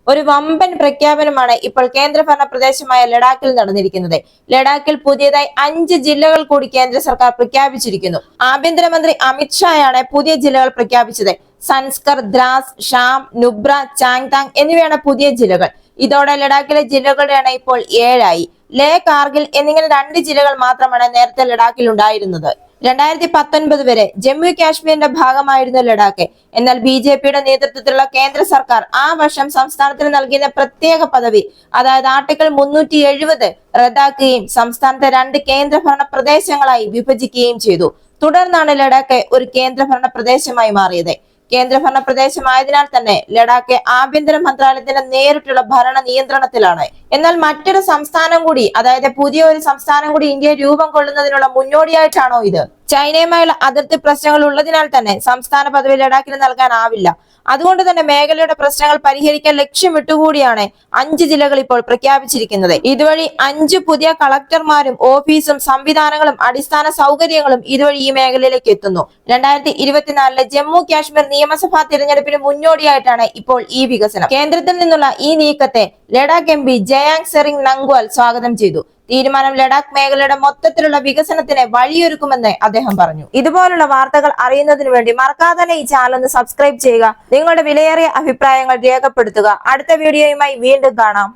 ഒരു വമ്പൻ പ്രഖ്യാപനമാണ് ഇപ്പോൾ കേന്ദ്രഭരണ പ്രദേശമായ ലഡാക്കിൽ നടന്നിരിക്കുന്നത്. ലഡാക്കിൽ പുതിയതായി 5 ജില്ലകൾ കൂടി കേന്ദ്ര സർക്കാർ പ്രഖ്യാപിച്ചിരിക്കുന്നു. ആഭ്യന്തരമന്ത്രി അമിത്ഷായാണ് പുതിയ ജില്ലകൾ പ്രഖ്യാപിച്ചത്. സൻസ്കർ, ദ്രാസ്, ഷാം, നുബ്ര, ചാങ്താങ് എന്നിവയാണ് പുതിയ ജില്ലകൾ. ഇതോടെ ലഡാക്കിലെ ജില്ലകളുടെ എണ്ണം ഇപ്പോൾ 7 ആയി. ലേ, കാർഗിൽ എന്നിങ്ങനെ 2 ജില്ലകൾ മാത്രമാണ് നേരത്തെ ലഡാക്കിൽ ഉണ്ടായിരുന്നത്. 2019 വരെ ജമ്മു കാശ്മീരിന്റെ ഭാഗമായിരുന്നു ലഡാക്ക്. എന്നാൽ BJPയുടെ നേതൃത്വത്തിലുള്ള കേന്ദ്ര സർക്കാർ ആ വർഷം സംസ്ഥാനത്തിന് നൽകിയ പ്രത്യേക പദവി, അതായത് ആർട്ടിക്കിൾ 370 റദ്ദാക്കുകയും സംസ്ഥാനത്തെ 2 കേന്ദ്രഭരണ പ്രദേശങ്ങളായി വിഭജിക്കുകയും ചെയ്തു. തുടർന്നാണ് ലഡാക്ക് ഒരു കേന്ദ്രഭരണ പ്രദേശമായി മാറിയത്. കേന്ദ്രഭരണ പ്രദേശമായതിനാൽ തന്നെ ലഡാക്ക് ആഭ്യന്തര മന്ത്രാലയത്തിന്റെ നേരിട്ടുള്ള ഭരണ നിയന്ത്രണത്തിലാണ്. എന്നാൽ മറ്റൊരു സംസ്ഥാനം കൂടി, അതായത് പുതിയ ഒരു സംസ്ഥാനം കൂടി ഇന്ത്യ രൂപം കൊള്ളുന്നതിനുള്ള മുന്നോടിയായിട്ടാണോ ഇത്? ചൈനയുമായുള്ള അതിർത്തി പ്രശ്നങ്ങൾ ഉള്ളതിനാൽ തന്നെ സംസ്ഥാന പദവി ലഡാക്കിന് നൽകാനാവില്ല. അതുകൊണ്ട് തന്നെ മേഖലയുടെ പ്രശ്നങ്ങൾ പരിഹരിക്കാൻ ലക്ഷ്യമിട്ടുകൂടിയാണ് 5 ജില്ലകൾ ഇപ്പോൾ പ്രഖ്യാപിച്ചിരിക്കുന്നത്. ഇതുവഴി 5 പുതിയ കളക്ടർമാരും ഓഫീസും സംവിധാനങ്ങളും അടിസ്ഥാന സൗകര്യങ്ങളും ഇതുവഴി ഈ മേഖലയിലേക്ക് എത്തുന്നു. 2024 ജമ്മു കാശ്മീർ നിയമസഭാ തിരഞ്ഞെടുപ്പിന് മുന്നോടിയായിട്ടാണ് ഇപ്പോൾ ഈ വികസനം. കേന്ദ്രത്തിൽ നിന്നുള്ള ഈ നീക്കത്തെ ലഡാക്ക് MP ജയാങ് സെറിംഗ് നംഗ്വാൽ സ്വാഗതം ചെയ്തു. തീരുമാനം ലഡാക്ക് മേഖലയുടെ മൊത്തത്തിലുള്ള വികസനത്തിന് വഴിയൊരുക്കുമെന്ന് അദ്ദേഹം പറഞ്ഞു. ഇതുപോലുള്ള വാർത്തകൾ അറിയുന്നതിന് വേണ്ടി മറക്കാതെ ഈ ചാനൽ ഒന്ന് സബ്സ്ക്രൈബ് ചെയ്യുക. നിങ്ങളുടെ വിലയേറിയ അഭിപ്രായങ്ങൾ രേഖപ്പെടുത്തുക. അടുത്ത വീഡിയോയുമായി വീണ്ടും കാണാം.